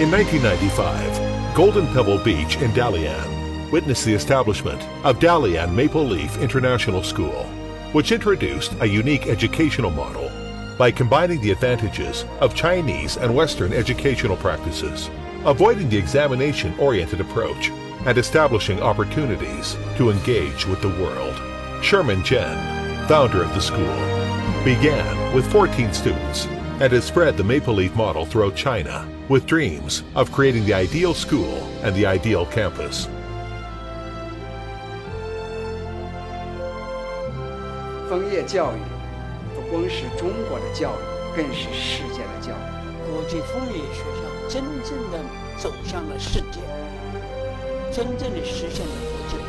In 1995, Golden Pebble Beach in Dalian witnessed the establishment of Dalian Maple Leaf International School, which introduced a unique educational model by combining the advantages of Chinese and Western educational practices, avoiding the examination-oriented approach, and establishing opportunities to engage with the world. Sherman Jen, founder of the school, began with 14 students and has spread the Maple Leaf model throughout China with dreams of creating the ideal school and the ideal campus. 枫叶教育不光是中国的教育，更是世界的教育。国际枫叶学校真正的走向了世界，真正的实现了国际化。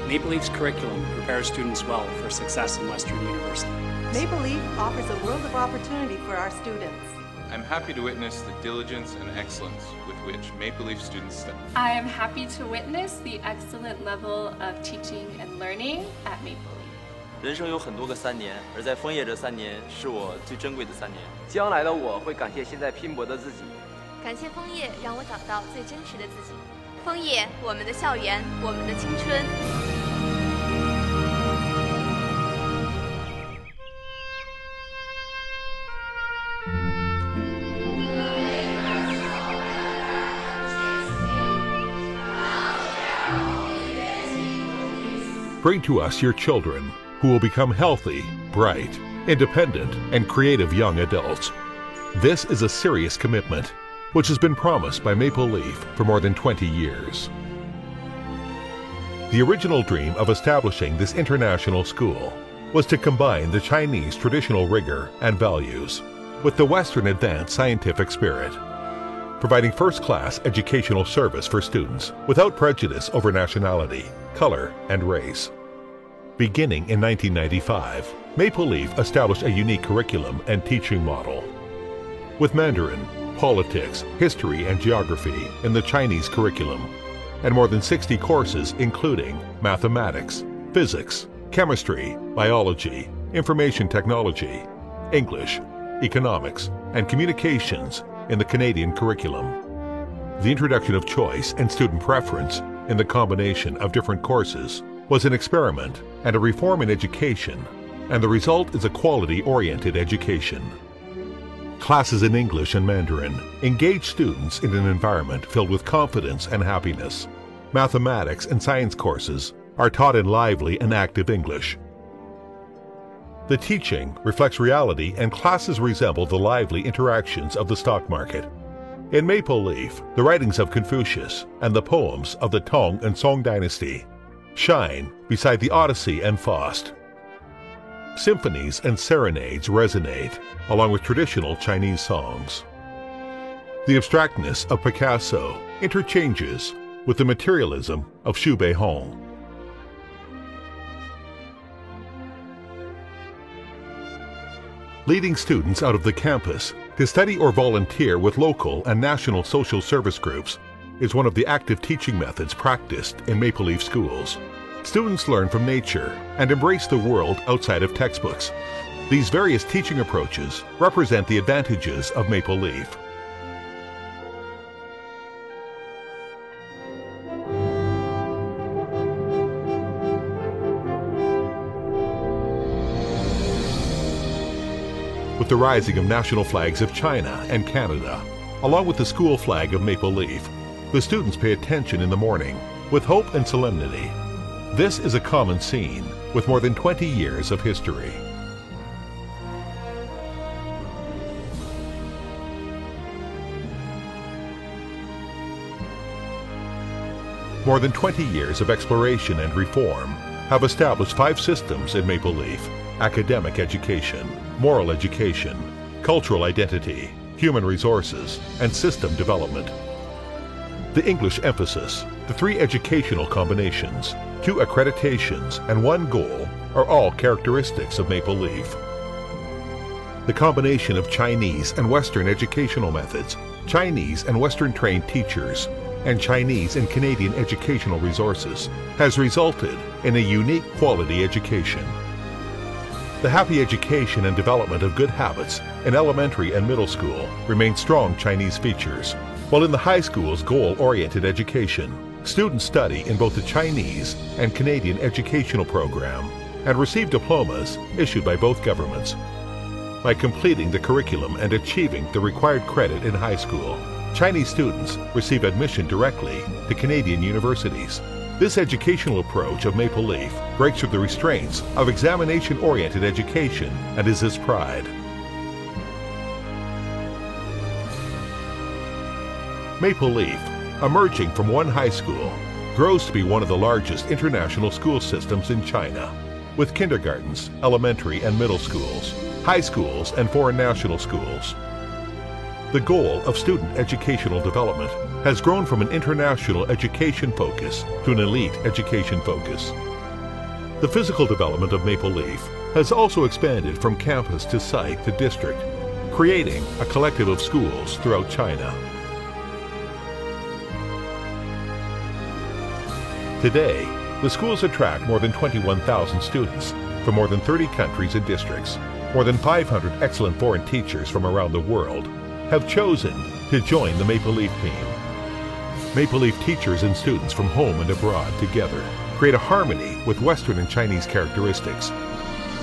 Maple Leaf's curriculum prepares students well for success in Western University. Maple Leaf offers a world of opportunity for our students. I'm happy to witness the diligence and excellence with which Maple Leaf students study. I am happy to witness the excellent level of teaching and learning at Maple Leaf. 人生有很多个3年，而在枫叶这3年是我最珍贵的3年。将来的我会感谢现在拼搏的自己，感谢枫叶让我找到最真实的自己。枫叶，我们的校园，我们的青春。Bring to us your children, who will become healthy, bright, independent, and creative young adults. This is a serious commitment, which has been promised by Maple Leaf for more than 20 years. The original dream of establishing this international school was to combine the Chinese traditional rigor and values with the Western advanced scientific spirit, providing first-class educational service for students without prejudice over nationality, color, and race. Beginning in 1995, Maple Leaf established a unique curriculum and teaching model. With Mandarin, politics, history, and geography in the Chinese curriculum, and more than 60 courses including mathematics, physics, chemistry, biology, information technology, English, economics, and communications in the Canadian curriculum. The introduction of choice and student preference in the combination of different courses was an experiment and a reform in education, and the result is a quality-oriented education. Classes in English and Mandarin engage students in an environment filled with confidence and happiness. Mathematics and science courses are taught in lively and active English. The teaching reflects reality and classes resemble the lively interactions of the stock market. In Maple Leaf, the writings of Confucius and the poems of the Tang and Song dynasty shine beside the Odyssey and Faust. Symphonies and serenades resonate along with traditional Chinese songs. The abstractness of Picasso interchanges with the materialism of Xu Beihong. Leading students out of the campus to study or volunteer with local and national social service groups is one of the active teaching methods practiced in Maple Leaf schools. Students learn from nature and embrace the world outside of textbooks. These various teaching approaches represent the advantages of Maple Leaf. With the rising of national flags of China and Canada, along with the school flag of Maple Leaf, the students pay attention in the morning with hope and solemnity. This is a common scene with more than 20 years of history. More than 20 years of exploration and reform have established 5 systems in Maple Leaf: academic education, moral education, cultural identity, human resources, and system development. The English emphasis, the 3 educational combinations, 2 accreditations, and 1 goal are all characteristics of Maple Leaf. The combination of Chinese and Western educational methods, Chinese and Western trained teachers, and Chinese and Canadian educational resources has resulted in a unique quality education. The happy education and development of good habits in elementary and middle school remain strong Chinese features, while in the high school's goal-oriented education, students study in both the Chinese and Canadian educational program and receive diplomas issued by both governments. By completing the curriculum and achieving the required credit in high school, Chinese students receive admission directly to Canadian universities. This educational approach of Maple Leaf breaks through the restraints of examination-oriented education and is its pride. Maple Leaf, emerging from one high school, grows to be one of the largest international school systems in China, with kindergartens, elementary and middle schools, high schools, and foreign national schools. The goal of student educational development has grown from an international education focus to an elite education focus. The physical development of Maple Leaf has also expanded from campus to site to district, creating a collective of schools throughout China. Today, the schools attract more than 21,000 students from more than 30 countries and districts. More than 500 excellent foreign teachers from around the world have chosen to join the Maple Leaf team. Maple Leaf teachers and students from home and abroad together create a harmony with Western and Chinese characteristics.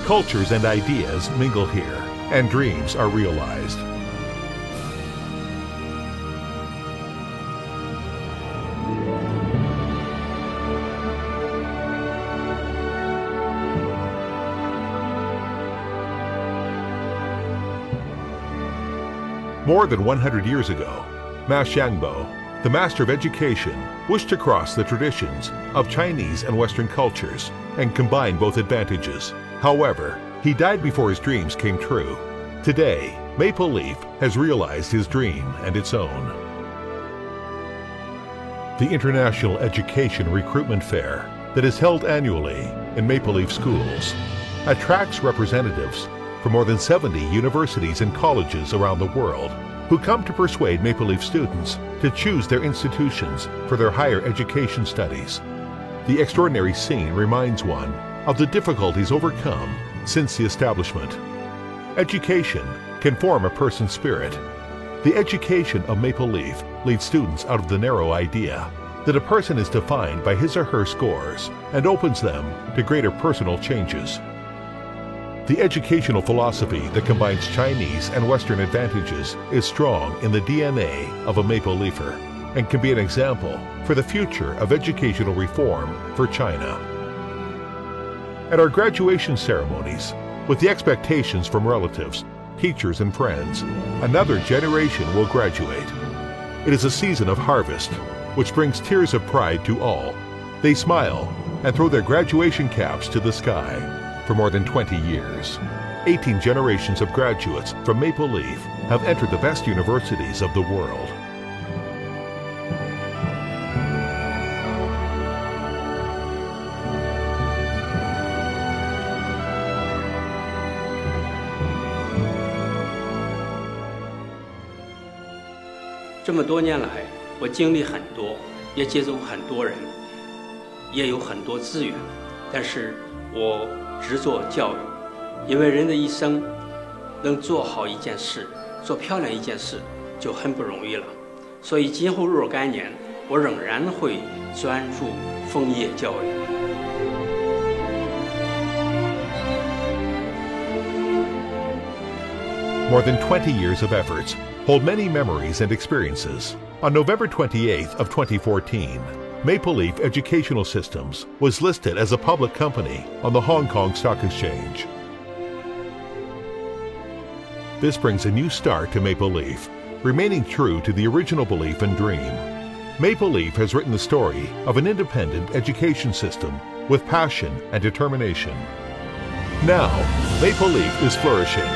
Cultures and ideas mingle here, and dreams are realized. More than 100 years ago, Ma Xiangbo, the master of education, wished to cross the traditions of Chinese and Western cultures and combine both advantages. However, he died before his dreams came true. Today, Maple Leaf has realized his dream and its own. The International Education Recruitment Fair that is held annually in Maple Leaf schools attracts representatives from more than 70 universities and colleges around the world who come to persuade Maple Leaf students to choose their institutions for their higher education studies. The extraordinary scene reminds one of the difficulties overcome since the establishment. Education can form a person's spirit. The education of Maple Leaf leads students out of the narrow idea that a person is defined by his or her scores and opens them to greater personal changes. The educational philosophy that combines Chinese and Western advantages is strong in the DNA of a Maple Leafer and can be an example for the future of educational reform for China. At our graduation ceremonies, with the expectations from relatives, teachers, and friends, another generation will graduate. It is a season of harvest, which brings tears of pride to all. They smile and throw their graduation caps to the sky. For more than 20 years, 18 generations of graduates from Maple Leaf have entered the best universities of the world.这么多年来，我经历很多，也接触很多人，也有很多资源，但是我只做教育，因为人的一生能做好一件事，做漂亮一件事就很不容易了。所以今后若干年，我仍然会专注枫叶教育。More than 20 years of efforts hold many memories and experiences. On November 28th of 2014, Maple Leaf Educational Systems was listed as a public company on the Hong Kong Stock Exchange. This brings a new start to Maple Leaf, remaining true to the original belief and dream. Maple Leaf has written the story of an independent education system with passion and determination. Now, Maple Leaf is flourishing